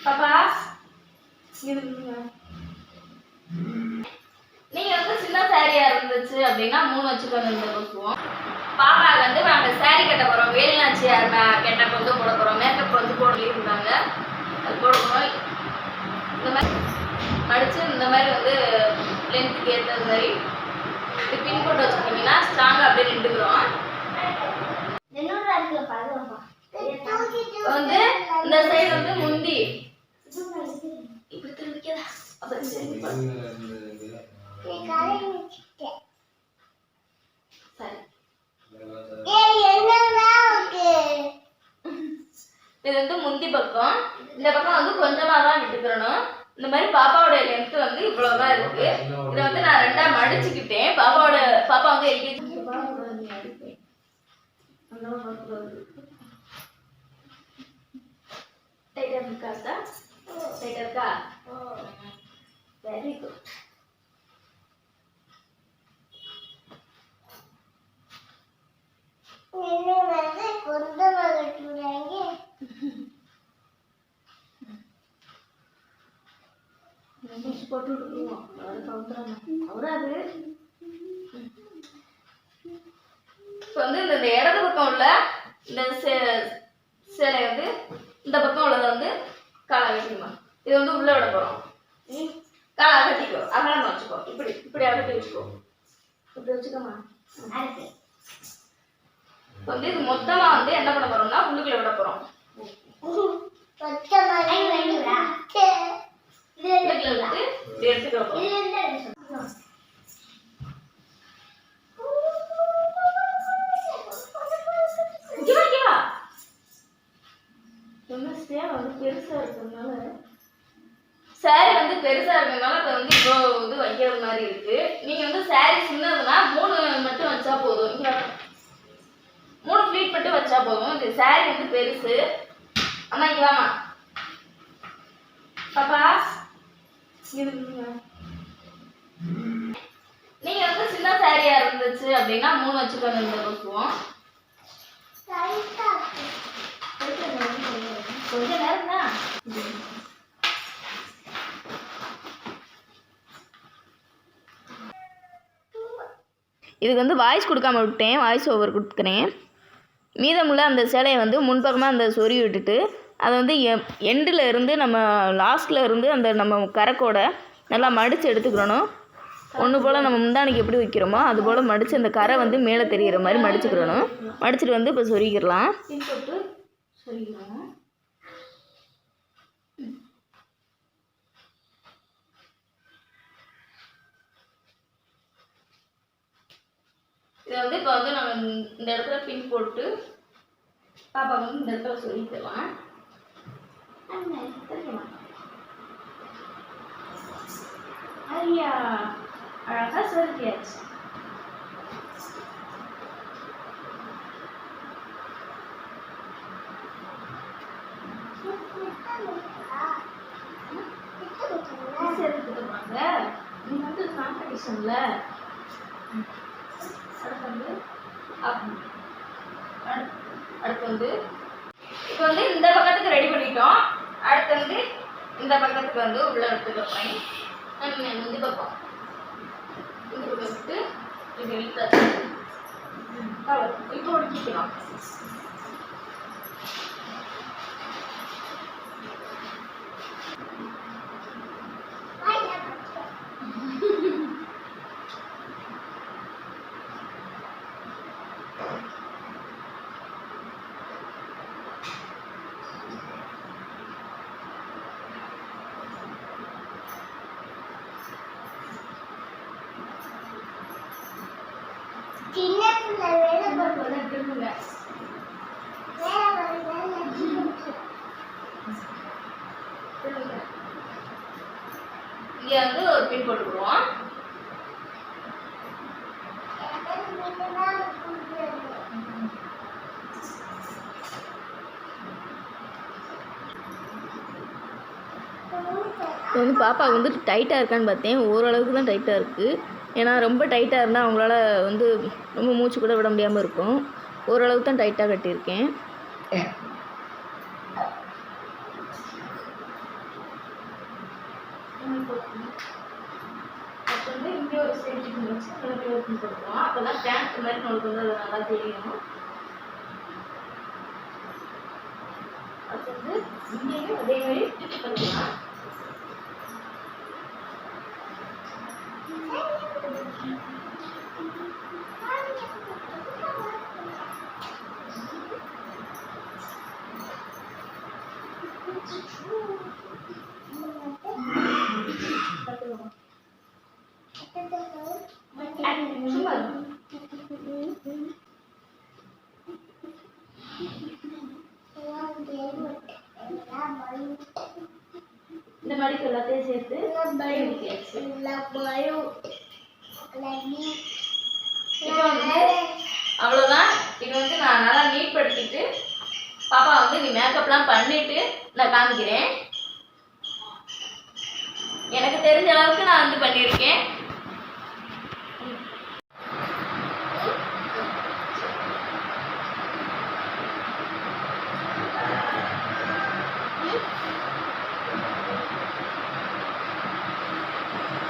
பாப்பா நீங்க வந்து சின்ன சாரியா இருந்துச்சு அப்படின்னா 3 வச்சுக்கோங்க. இந்த பக்குவோம் பாப்பாவுக்கு வந்து நாங்க சாரி கட்ட போறோம். வேலுநாச்சியார் கெட்டப் வந்து போட போறோம். மேக்கப் வந்து போட இருந்தாங்க, அது போட போறோம். இந்த மாதிரி மடிச்சு இந்த மாதிரி வந்து லென்த்துக்கு ஏற்ற மாதிரி பின் போட்டு வச்சுக்கிட்டீங்கன்னா ஸ்ட்ராங்கா அப்படியே நின்றுக்கிறோம். வந்து இந்த சைடு வந்து முந்தி இப்படி திரும்பிக்கதா அப்ப சரி. இது வந்து முந்தி பக்கம். இந்த பக்கம் வந்து கொஞ்சமா தான் விட்டுக்கிறணும். இந்த மாதிரி பாப்பாவோட லென்த் வந்து இவ்வளவுதான் இருக்கு. இதை வந்து நான் 2ஆ மடிச்சுக்கிட்டேன். பாப்பா வந்து எல்கேஜி டைட்டா இருக்கா? டைட்டா இருக்கா? Very good. போட்டு விட்டுருவோம். அவராது இப்போ வந்து இந்த இடது பக்கம் உள்ள இந்த சேலை வந்து இந்த பக்கம் உள்ளதை வந்து காலை அகட்டிக்குமா. இது வந்து உள்ள விட போறோம். காலை அகட்டிக்கோ, அகலமா வச்சுக்கோ. இப்படி இப்படி அகட்டி வச்சுக்கோ. இப்படி வச்சுக்கோமா. இப்போ வந்து இது மொத்தமா வந்து என்ன பண்ண போறோம்னா உள்ளுக்குள்ள விட போறோம். பெருசா இருக்கிறதுனால சாரி வந்து பெருசா இருக்கிறதுனால அதை வந்து இப்போ வந்து வைக்கிற மாதிரி இருக்கு. நீங்க வந்து சாரி சின்னதுன்னா 3 மட்டும் வச்சா போதும். 3 ஃப்ளீட் மட்டும் வச்சா போதும். இந்த சாரி வந்து பெருசு. அம்மா இங்க வாமா. பாப்பா நீங்க வந்து சின்ன சாரியா இருந்துச்சு அப்படின்னா 3 வச்சுக்கோங்க. இந்த பக்குவோம் கொஞ்ச நேரம் தான். இதுக்கு வந்து வாய்ஸ் கொடுக்காம விட்டேன், வாய்ஸ் ஓவர் கொடுக்குறேன். மீதமுள்ள அந்த சேலையை வந்து முன்பக்கமாக அந்த சொறி விட்டுட்டு அதை வந்து எண்டில் இருந்து நம்ம லாஸ்ட்டில் இருந்து அந்த நம்ம கரக்கோட நல்லா மடித்து எடுத்துக்கிறணும். ஒன்று போல் நம்ம முந்தானைக்கு எப்படி வைக்கிறோமோ அது போல் மடித்து அந்த கரை வந்து மேலே தெரிகிற மாதிரி மடிச்சுக்கிறணும். மடிச்சுட்டு வந்து இப்போ சொருகிடலாம். இதை வந்து இப்போ வந்து நம்ம இந்த இடத்துல பின் போட்டு பாப்பா வந்து இந்த இடத்துல சொல்லிக்கலாம். ஐயா அழகா சொல்லியாச்சு. நீ வந்து காம்படிஷன்ல அடுத்து வந்து இப்போ வந்து இந்த பக்கத்துக்கு ரெடி பண்ணிட்டோம். அடுத்து வந்து இந்த பக்கத்துக்கு வந்து உள்ள எடுத்துக்க போய் முந்தி பக்கம் விட்டு இப்படி இழுத்து இப்போ ஒடிக்கலாம். இங்க வந்து ஒரு பின் போட்டுக்குவோம். இப்போ வந்து பாப்பா வந்து டைட்டாக இருக்கான்னு பார்த்தேன். ஓரளவுக்கு தான் டைட்டாக இருக்குது. ஏன்னா ரொம்ப டைட்டாக இருந்தால் அவங்களால வந்து ரொம்ப மூச்சு கூட விட முடியாமல் இருக்கும். ஓரளவுக்கு தான் டைட்டாக கட்டியிருக்கேன். அது வந்து இங்கே ஒரு சேஃப்டி பின் வச்சு அதில் ஓப்பன் பண்ணுறோம். அப்போ தான் டேங்க் மாதிரி நம்மளுக்கு வந்து அது நல்லா தெரியும். அது வந்து இங்கேயும் அதே மாதிரி பண்ணலாம். இந்த மாதிரி எல்லாத்தையும் சேர்த்து அவ்வளோதான். இது வந்து நான் நல்லா நீட் படுத்திட்டு பாப்பா வந்து நீ மேக்கப்லாம் பண்ணிட்டு நான் காமிக்கிறேன். எனக்கு தெரிஞ்ச அளவுக்கு நான் வந்து பண்ணியிருக்கேன்.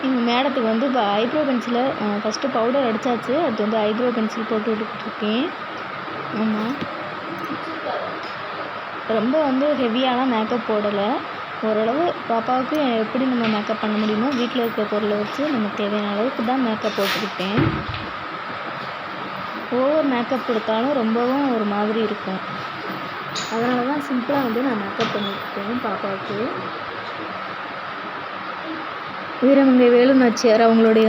எங்கள் மேடத்துக்கு வந்து இப்போ ஐப்ரோ பென்சிலை ஃபஸ்ட்டு பவுடர் அடித்தாச்சு. அடுத்து வந்து ஐப்ரோ பென்சில் போட்டு விட்டுக்கிட்டுருக்கேன். ஆமாம், ரொம்ப வந்து ஹெவியாலாம் மேக்கப் போடலை. ஓரளவு பாப்பாவுக்கு எப்படி நம்ம மேக்கப் பண்ண முடியுமோ வீட்டில் இருக்கிற பொருளை வச்சு நமக்கு தேவையான அளவுக்கு தான் மேக்கப் போட்டுக்கிட்டேன். ஓவர் மேக்கப் கொடுத்தாலும் ரொம்பவும் ஒரு மாதிரி இருக்கும். அதனால தான் சிம்பிளாக வந்து நான் மேக்கப் பண்ணியிருக்கேன் பாப்பாவுக்கு. வீரமங்கை வேலு நாச்சியார் அவங்களுடைய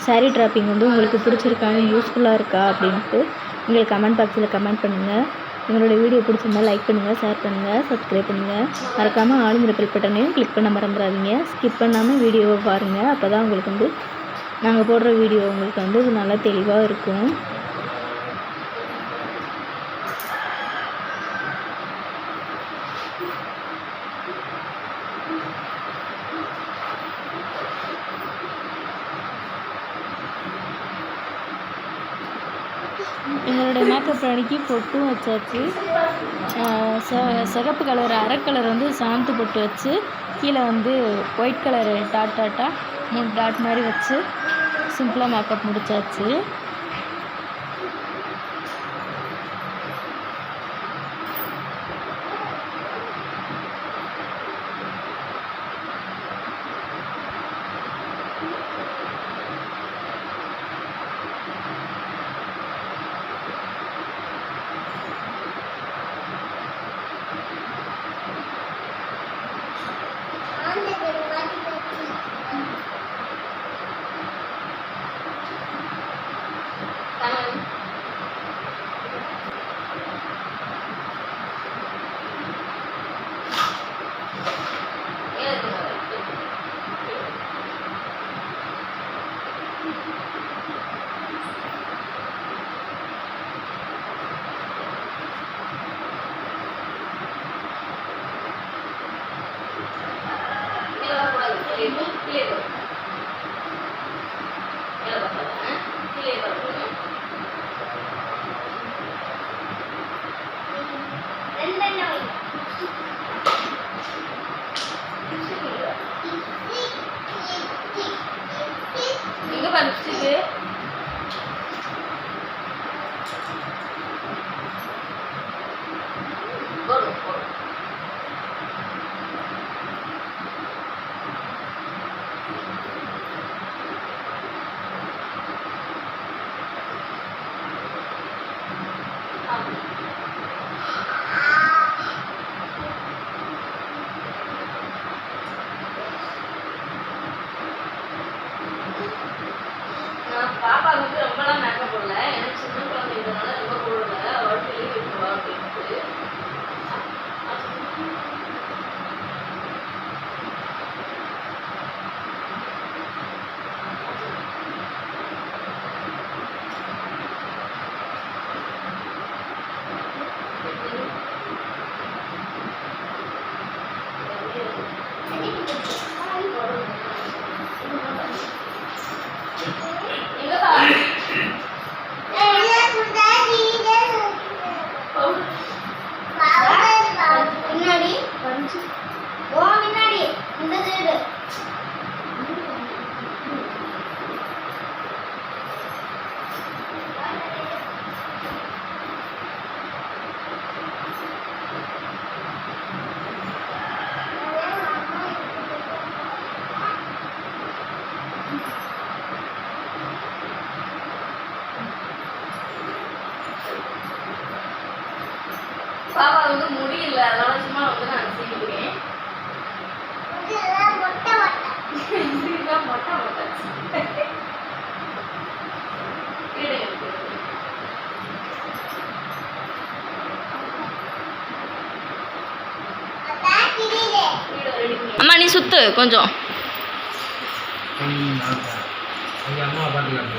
சாரீ ட்ராப்பிங் வந்து உங்களுக்கு பிடிச்சிருக்காங்க, யூஸ்ஃபுல்லாக இருக்கா அப்படின்ட்டு எங்களுக்கு கமெண்ட் பாக்ஸில் கமெண்ட் பண்ணுங்கள். எங்களுடைய வீடியோ பிடிச்சிருந்தால் லைக் பண்ணுங்கள், ஷேர் பண்ணுங்கள், சப்ஸ்கிரைப் பண்ணுங்கள். மறக்காமல் ஆளுங்கிற பெல் பட்டனையும் கிளிக் பண்ண மறந்துடாதீங்க. ஸ்கிப் பண்ணாமல் வீடியோவை பாருங்கள். அப்போ தான் உங்களுக்கு வந்து நாங்கள் போடுற வீடியோ உங்களுக்கு வந்து நல்லா தெளிவாக இருக்கும். எங்களுடைய மேக்கப் அன்றைக்கி பொட்டும் வச்சாச்சு. சிகப்பு கலர் அரை கலர் வந்து சாந்து பொட்டு வச்சு கீழே வந்து ஒயிட் கலர் டாட்டாக 3 டாட் மாதிரி வச்சு சிம்பிளாக மேக்கப் முடிச்சாச்சு. எங்க படிச்சுது பாப்பா வந்து ரொம்பலாம் மேக்கப் போடல. எனக்கு சின்ன குழந்தைன்றதுனால ரொம்ப போடல. அவள் வெளியே விட்டுருவா அப்படின்ட்டு. பாப்பா வந்து முடியல, அதனால சும்மா வந்து நான் செய்கிறேன். மொட்டை அம்மா நீ சுத்து கொஞ்சம். அம்மா பார்த்துக்கலாம்.